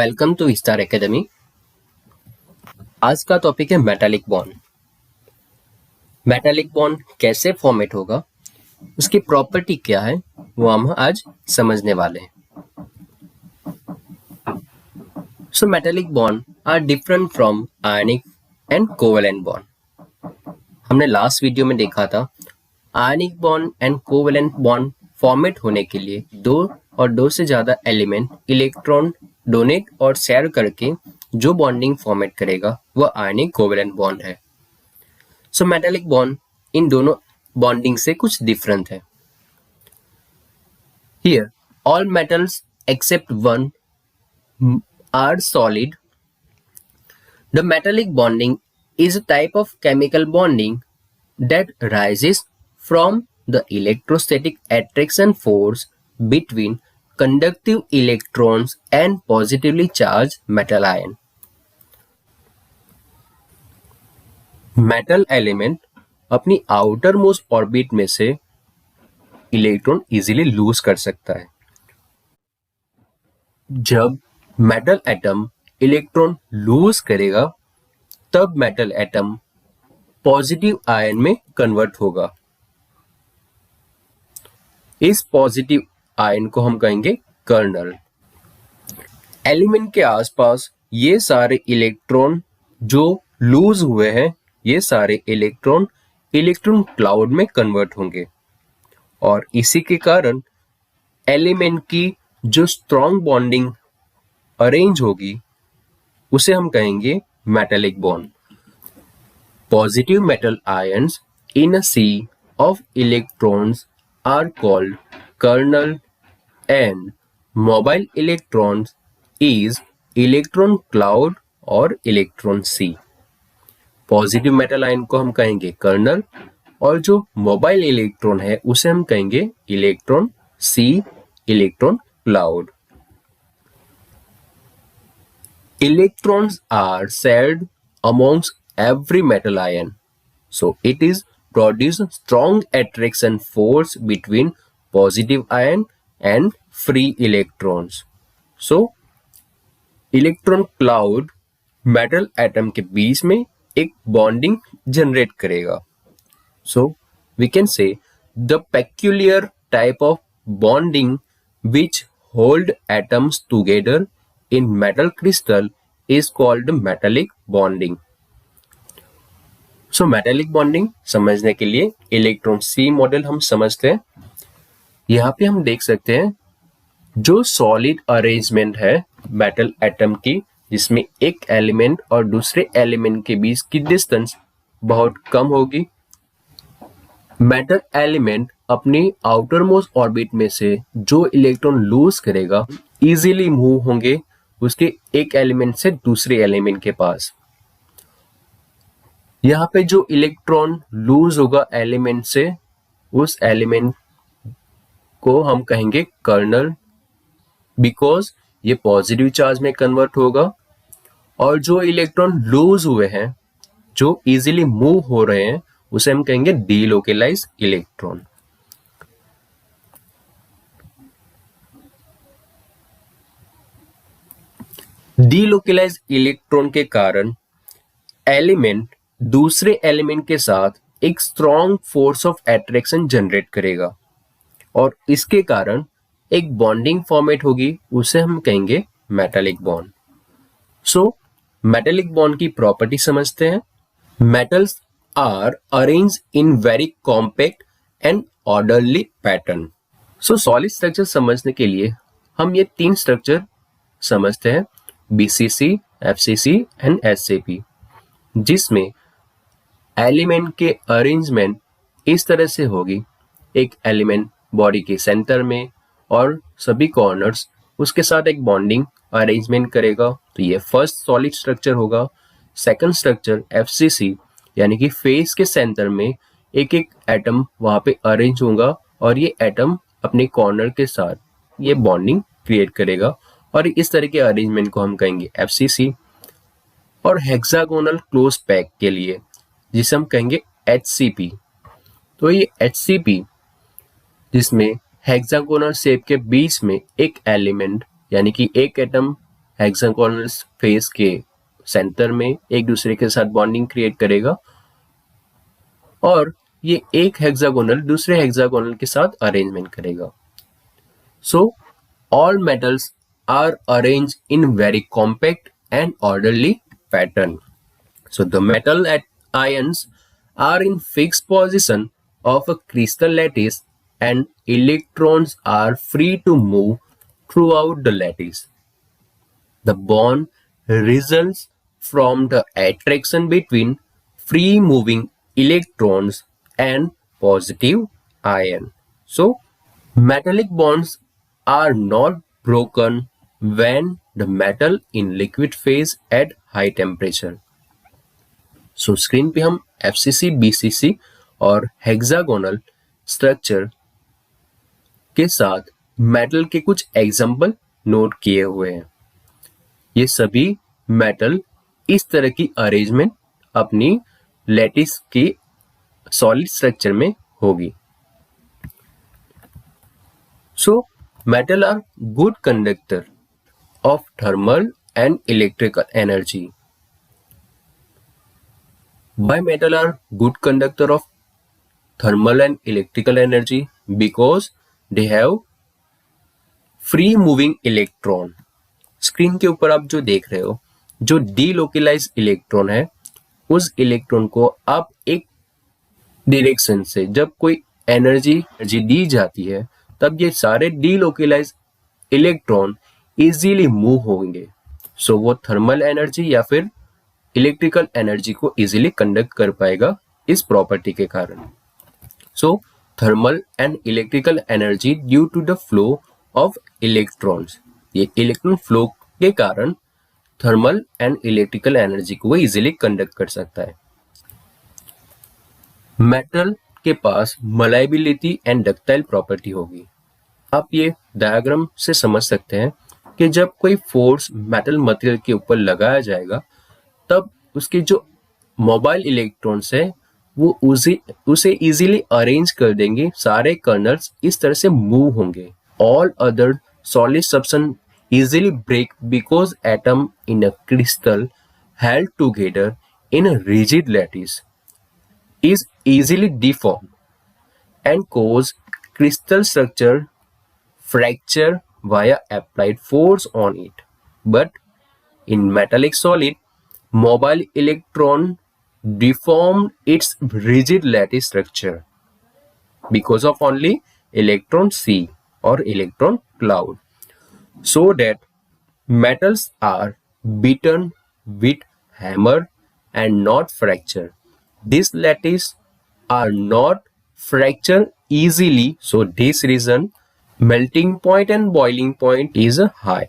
Welcome to star academy. आज का topic है मेटालिक बॉन्ड। मेटालिक बॉन्ड कैसे फॉर्मेट होगा, उसकी प्रॉपर्टी क्या है, वो हम आज समझने वाले हैं। So metallic bond are different from ionic and covalent bond. हमने लास्ट वीडियो में देखा था ionic bond and covalent bond format होने के लिए दो और दो से ज्यादा एलिमेंट इलेक्ट्रॉन डोनेट और शेयर करके जो बॉन्डिंग फॉर्मेट करेगा वह आयनिक कोवेलेंट बॉन्ड है। सो मेटालिक बॉन्ड इन दोनों बॉन्डिंग से कुछ डिफरेंट है। Here all metals except one are solid. The metallic bonding is a type of chemical bonding that rises from the electrostatic attraction force between conductive electrons and positively charged metal ion. Metal element अपनी outer most orbit में से electron easily loose कर सकता है। जब metal atom electron lose करेगा तब metal atom positive ion में कन्वर्ट होगा। इस पॉजिटिव आयन को हम कहेंगे कर्नल। एलिमेंट के आसपास ये सारे इलेक्ट्रॉन जो लूज हुए हैं, ये सारे इलेक्ट्रॉन क्लाउड में कन्वर्ट होंगे और इसी के कारण एलिमेंट की जो स्ट्रॉन्ग बॉन्डिंग अरेंज होगी उसे हम कहेंगे metallic bond. Positive metal ions in a sea of electrons are called kernel and mobile electrons is electron cloud और electron sea। Positive metal ion को हम कहेंगे कर्नल और जो मोबाइल इलेक्ट्रॉन है उसे हम कहेंगे electron sea, electron cloud. Electrons are shared amongst every metal ion, so it is produce strong attraction force between positive ion and free electrons. So electron cloud metal atom के बीच में एक bonding generate करेगा। So we can say the peculiar type of bonding which hold atoms together in metal crystal is called metallic bonding. So metallic bonding समझने के लिए electron सी model हम समझते हैं। यहाँ पे हम देख सकते हैं जो सॉलिड अरेंजमेंट है मेटल एटम की, जिसमें एक एलिमेंट और दूसरे एलिमेंट के बीच की डिस्टेंस बहुत कम होगी। मेटल एलिमेंट अपनी आउटर मोस्ट ऑर्बिट में से जो इलेक्ट्रॉन लूज करेगा इजीली मूव होंगे उसके एक एलिमेंट से दूसरे एलिमेंट के पास। यहाँ पे जो इलेक्ट्रॉन लूज होगा एलिमेंट से, उस एलिमेंट को हम कहेंगे कर्नल, बिकॉज ये पॉजिटिव चार्ज में कन्वर्ट होगा। और जो इलेक्ट्रॉन लूज हुए हैं, जो इजीली मूव हो रहे हैं, उसे हम कहेंगे डीलोकेलाइज इलेक्ट्रॉन। डीलोकेलाइज इलेक्ट्रॉन के कारण एलिमेंट दूसरे एलिमेंट के साथ एक strong force of attraction generate करेगा और इसके कारण एक बॉन्डिंग फॉर्मेट होगी, उसे हम कहेंगे metallic bond. So metallic bond की प्रॉपर्टी समझते हैं। Metals are arrange in very compact and orderly pattern. So solid structure समझने के लिए हम ये तीन स्ट्रक्चर समझते हैं, बीसीसी, एफसीसी एंड एससीपी, जिसमें एलिमेंट के अरेंजमेंट इस तरह से होगी। एक एलिमेंट बॉडी के सेंटर में और सभी कॉर्नर्स उसके साथ एक बॉन्डिंग अरेंजमेंट करेगा, तो ये फर्स्ट सॉलिड स्ट्रक्चर होगा। सेकंड स्ट्रक्चर एफसीसी, यानी कि फेस के सेंटर में एक एक एटम वहां पे अरेंज होगा और ये एटम अपने कॉर्नर के साथ ये बॉन्डिंग क्रिएट करेगा और इस तरह के अरेंजमेंट को हम कहेंगे एफसीसी। और हेक्सागोनल क्लोज पैक के लिए जिसे हम कहेंगे एचसीपी, तो ये एचसीपी जिसमें हेक्सागोनल शेप के बीच में एक एलिमेंट यानी कि एक एटम हेक्सागोनल फेस के सेंटर में एक दूसरे के साथ बॉन्डिंग क्रिएट करेगा और ये एक हेक्सागोनल दूसरे हेक्सागोनल के साथ अरेंजमेंट करेगा. सो all metals are arranged in very compact and orderly pattern. So the metal ions are in fixed position of a crystal lattice and electrons are free to move throughout the lattice. The bond results from the attraction between free moving electrons and positive ion. So metallic bonds are not broken when the metal in liquid phase at high temperature. So screen पे हम FCC, BCC और hexagonal structure के साथ metal के कुछ example note किए हुए हैं. ये सभी मेटल इस तरह की अरेंजमेंट अपनी लैटिस की सॉलिड स्ट्रक्चर में होगी. So metal are good conductor of thermal and electrical energy. Why metal are good conductor of thermal and electrical energy? Because they have free moving electron. Screen के ऊपर आप जो देख रहे हो, जो डीलोकलाइज इलेक्ट्रॉन है, उस इलेक्ट्रॉन को आप एक डायरेक्शन से जब कोई एनर्जी दी जाती है तब ये सारे डीलोकलाइज इलेक्ट्रॉन इजीली मूव होंगे. सो वो थर्मल एनर्जी या फिर इलेक्ट्रिकल एनर्जी को इजीली कंडक्ट कर पाएगा इस प्रॉपर्टी के कारण. So thermal and electrical energy due to the flow of electrons. ये इलेक्ट्रॉन फ्लो के कारण थर्मल एंड इलेक्ट्रिकल एनर्जी को वो इजीली कंडक्ट कर सकता है. मेटल के पास मलाइबिलिटी एंड डक्टाइल प्रॉपर्टी होगी. आप ये डायग्राम से समझ सकते हैं कि जब कोई फोर्स मेटल मटेरियल के ऊपर लगाया जाएगा तब उसके जो मोबाइल इलेक्ट्रॉन्स है वो उसे इजीली अरेंज कर देंगे. सारे कर्नल्स इस तरह से मूव होंगे. All other solid substance easily break because atom in a crystal held together in a rigid lattice is easily deformed and cause crystal structure fracture via applied force on it. But in metallic solid, mobile electron deformed its rigid lattice structure because of only electron sea or electron cloud, so that metals are beaten with hammer and not fractured. These lattice are not fractured easily, so this reason melting point and boiling point is high.